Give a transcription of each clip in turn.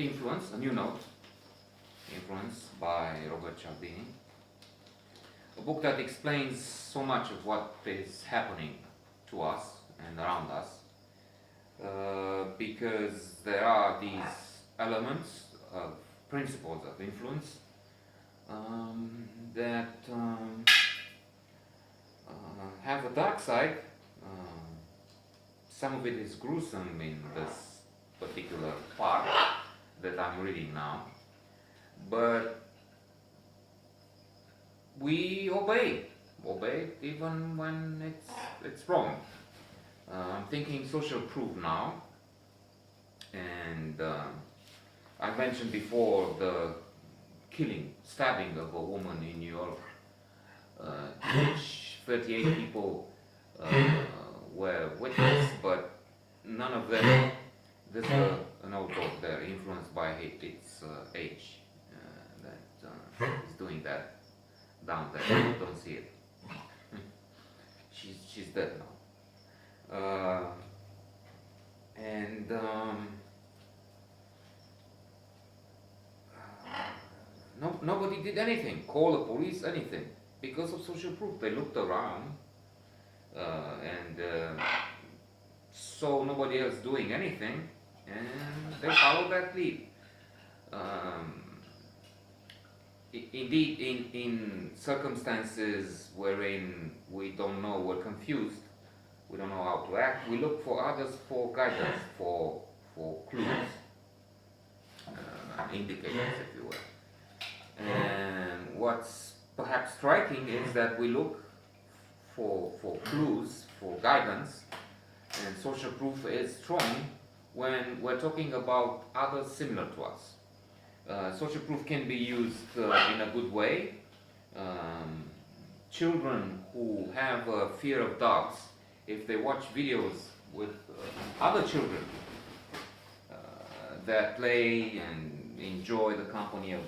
Influence, a new note, Influence by Robert Cialdini. A book that explains so much of what is happening to us and around us, because there are these elements of principles of influence that have a dark side. Some of it is gruesome in this particular part that I'm reading now, but we obey even when it's wrong. I'm thinking social proof now, and I mentioned before the stabbing of a woman in New York, which 38 people were witnesses, but none of them, this an old book there, Influenced by its age, that is doing that down there. You don't see it. She's dead now. Nobody did anything, call the police, anything, because of social proof. They looked around and saw nobody else doing anything, and they followed that lead. Indeed, in circumstances wherein we don't know, we're confused, we don't know how to act, we look for others for guidance, for clues, indicators, if you will. And what's perhaps striking is that we look for clues, for guidance, and social proof is strong when we're talking about others similar to us. Social proof can be used in a good way. Children who have a fear of dogs, if they watch videos with other children that play and enjoy the company of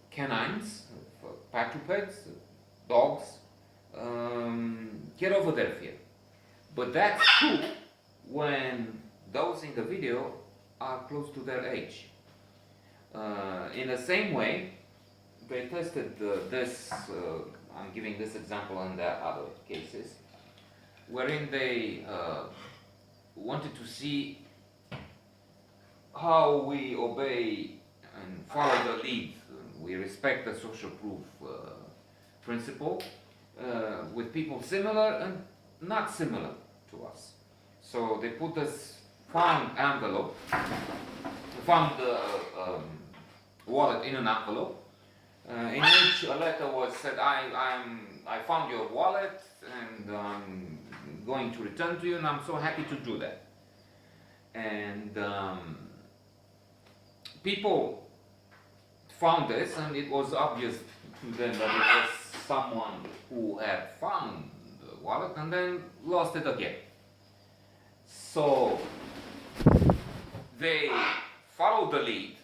canines, of quadrupeds, dogs, get over their fear. But that's true when those in the video are close to their age. In the same way, they tested this, I'm giving this example and there are other cases, wherein they wanted to see how we obey and follow the lead. We respect the social proof principle with people similar and not similar to us. So they put this found wallet in an envelope, in which a letter was said, I found your wallet and I'm going to return to you, and I'm so happy to do that. And people found this, and it was obvious to them that it was someone who had found the wallet and then lost it again. So they followed the lead,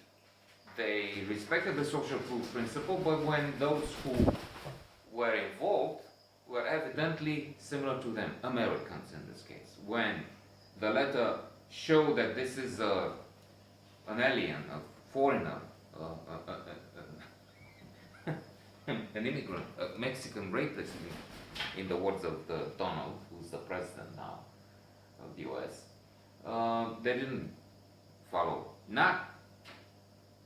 they respected the social proof principle, but when those who were involved were evidently similar to them, Americans in this case, when the letter showed that this is an alien, a foreigner, an immigrant, a Mexican rapist, in the words of Donald, who's the president now of the US, they didn't follow, not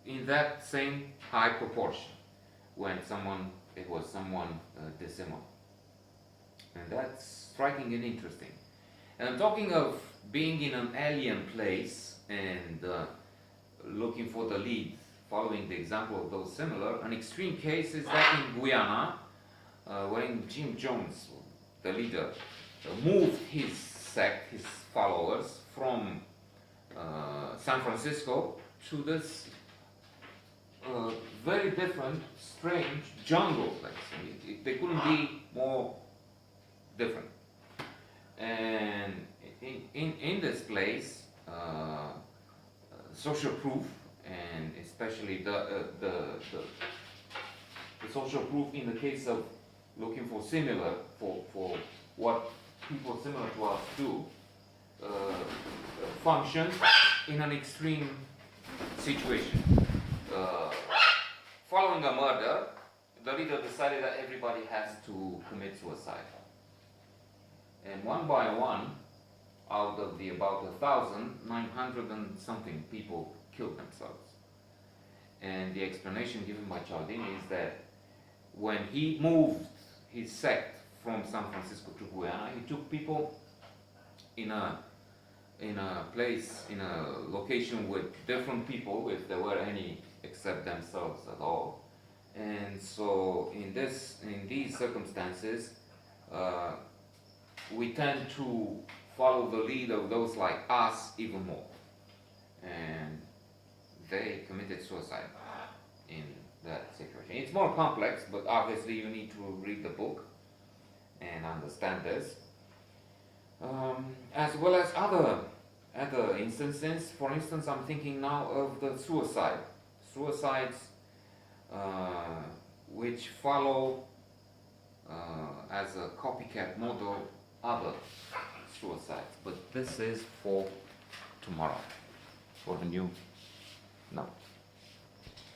in that same high proportion when it was someone dissimilar. And that's striking and interesting. And I'm talking of being in an alien place and looking for the lead, following the example of those similar. An extreme case is that in Guyana, when Jim Jones, the leader, moved his sect, his followers, from San Francisco to this very different, strange jungle place. They couldn't be more different. And in this place, social proof, and especially the social proof in the case of looking for similar, for what people similar to us do, function in an extreme situation. Following a murder, the leader decided that everybody has to commit suicide. And one by one, out of the about 1,900 and something people killed themselves. And the explanation given by Cialdini is that when he moved his sect from San Francisco to Guyana, he took people in a place, in a location with different people, if there were any except themselves at all. And so in these circumstances, we tend to follow the lead of those like us even more. And they committed suicide in that situation. It's more complex, but obviously you need to read the book and understand this. As well as other instances. For instance, I'm thinking now of the suicides which follow as a copycat model other suicides. But this is for tomorrow, for the new. No.